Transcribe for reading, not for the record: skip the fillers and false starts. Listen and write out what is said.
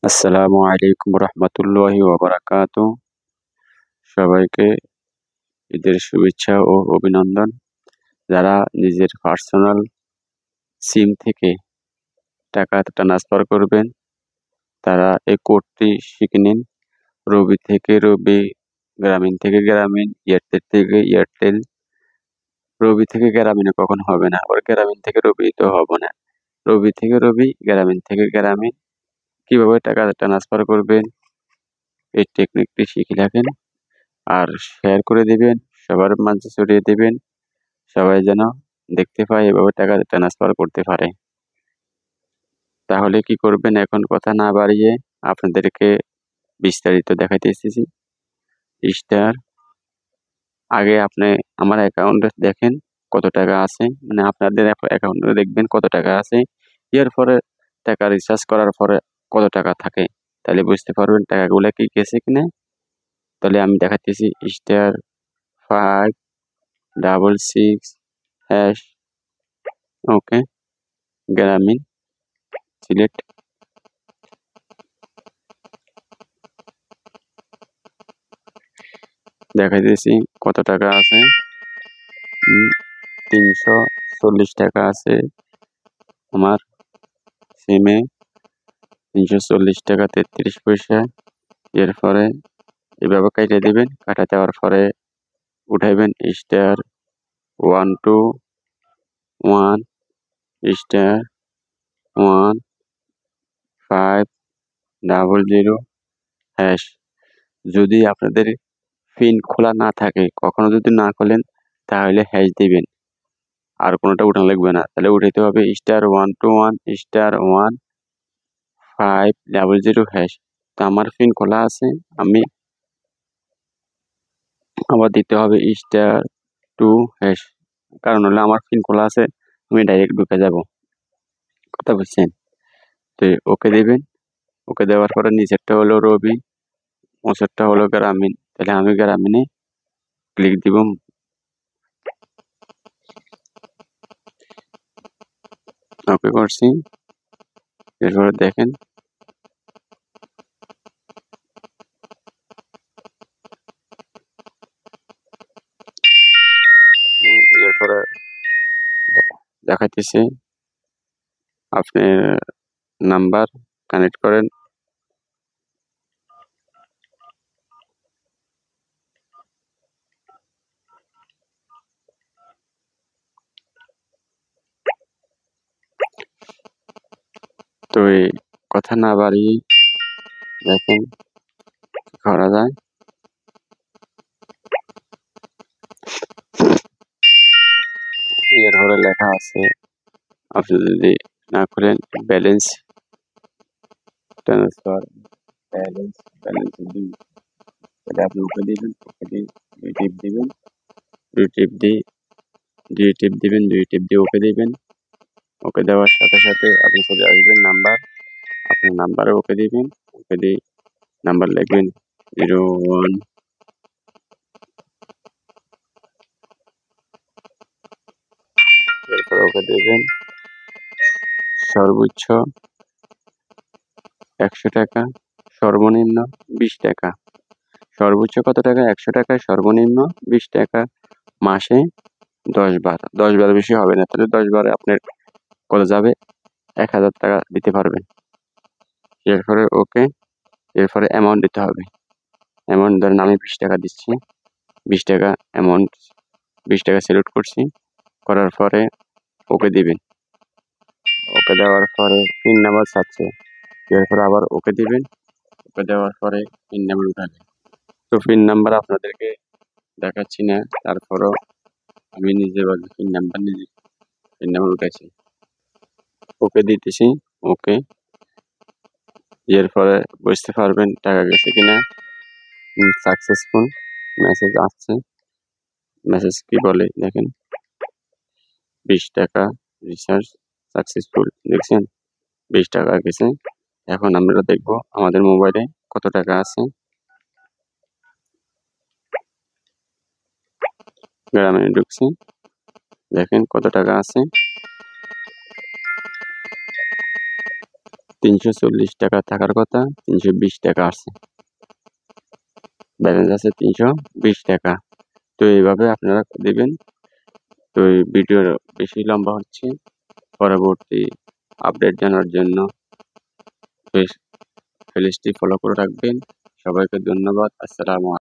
আসসালামু আলাইকুম রহমতুল্লাহি ওয়াবারাকাতু। সবাইকে ঈদের শুভেচ্ছা ও অভিনন্দন। যারা নিজের পার্সোনাল সিম থেকে টাকা ট্রান্সফার করবেন, তারা এই কোডটি শিখে নিন। রবি থেকে রবি, গ্রামীণ থেকে গ্রামীণ, এয়ারটেল থেকে এয়ারটেল। রবি থেকে গ্রামীণে কখন হবে না, আবার গ্রামীণ থেকে রবি তো হবে না। রবি থেকে রবি, গ্রামীণ থেকে গ্রামীণ কিভাবে টাকা ট্রান্সফার করবেন, এই টেকনিকটি শিখে রাখেন আর শেয়ার করে দিবেন, সবার মাঝে ছড়িয়ে দিবেন। সবাই যেন দেখতে পায়, এভাবে টাকা ট্রান্সফার করতে পারে। তাহলে কি করবেন, এখন কথা না বাড়িয়ে আপনাদেরকে বিস্তারিত দেখাইতেছি। স্টার, আগে আপনি আমার অ্যাকাউন্টে দেখেন কত টাকা আছে, মানে আপনাদের অ্যাকাউন্টে দেখবেন কত টাকা আছে। এর পরে টাকা রিচার্জ করার পরে কত টাকা থাকে, তাহলে বুঝতে পারবেন টাকাগুলো কি গেছে কিনা। তাহলে আমি দেখাতেছি স্টার 566#, ওকে, গ্রামীণ সিলেক্ট। দেখাইতেছি কত টাকা আছে। 340 টাকা আছে আমার সিমে, 340 টাকা 33 পয়সা। এরপরে এভাবে কেটে দিবেন, কাটা দেওয়ার পরে উঠাইবেন *121#. যদি আপনাদের পিন খোলা না থাকে, কখনো যদি না খোলেন, তাহলে হ্যাশ দিবেন, আর কোনোটা উঠানো লাগবে না। তাহলে উঠাইতে হবে *121*150#। তো আমার পিন খোলা আছে, আমি আবার দিতে হবে *2#। কারণ হলো আমার পিন খোলা আছে, আমি ডাইরেক্ট ঢুকে যাব। কথা বুঝছেন? তো ওকে দিবেন। ওকে দেওয়ার পরে নিচেরটা হলো রবি, উপরেরটা হলো গ্রামীণ। তাহলে আমি গ্রামীণে ক্লিক দিব। ওকে করছি। এরপরে দেখেন এরপরে দেখাইতেছে আপনি নাম্বার কানেক্ট করেন। তো এই কথা না বাড়িয়ে দেখেন কি করা যায়। এরপরে লেখা আছে, আপনি যদি না করেন ব্যালেন্স ট্রান্সফার, ব্যালেন্স দিন, তাহলে আপনি ওকে দিবেন। ওকে দিয়ে দুই টিপ দিবেন, দুই টিপ দিয়ে ওকে দিবেন। ওকে দেওয়ার সাথে সাথে আপনি চলে আসবেন নাম্বার, আপনার নাম্বারে ওকে দিবেন। ওকে দিয়ে নাম্বার লিখবেন 01, এরপরে ওকে দিবেন। সর্বোচ্চ 100 টাকা, সর্বনিম্ন 20 টাকা। সর্বোচ্চ কত টাকা? 100 টাকা, সর্বনিম্ন 20 টাকা। মাসে 10 বার, 10 বার বেশি হবে না। তাহলে 10 বারে আপনার কত যাবে? 1000 টাকা দিতে পারবেন। এরপরে ওকে, এরপরে অ্যামাউন্ট দিতে হবে। অ্যামাউন্ট ধরেন আমি 20 টাকা দিচ্ছি, 20 টাকা অ্যামাউন্ট, 20 টাকা সিলেক্ট করছি। করার পরে ওকে দিবেন। ওকে দেওয়ার পরে পিন নাম্বার চাচ্ছে, এরপরে আবার ওকে দিবেন। ওকে দেওয়ার পরে পিন নাম্বার উঠাবেন। তো পিন নাম্বার আপনাদেরকে দেখাচ্ছি না, তারপরও আমি নিজে পিন নাম্বার উঠেছি। ওকে দিতেছি। ওকে, এরপরে বুঝতে পারবেন টাকা গেছে কিনা। সাকসেসফুল মেসেজ আসছে। মেসেজ কি বলে দেখেন, 20 টাকা রিচার্জ সাকসেসফুল, দেখছেন 20 টাকা গেছে। এখন আমরা দেখব আমাদের মোবাইলে কত টাকা আছে। গ্রামে ঢুকছি, দেখেন কত টাকা আছে। 340 টাকা থাকার কথা 320 টাকা আসছে, ব্যালেন্স আছে 320 টাকা। তো এইভাবে আপনারা দেবেন। তো এই ভিডিও বেশি লম্বা হচ্ছে, পরবর্তী আপডেট জানার জন্য পেজটি ফলো করে রাখবেন। সবাইকে ধন্যবাদ। আসসালামু আলাইকুম।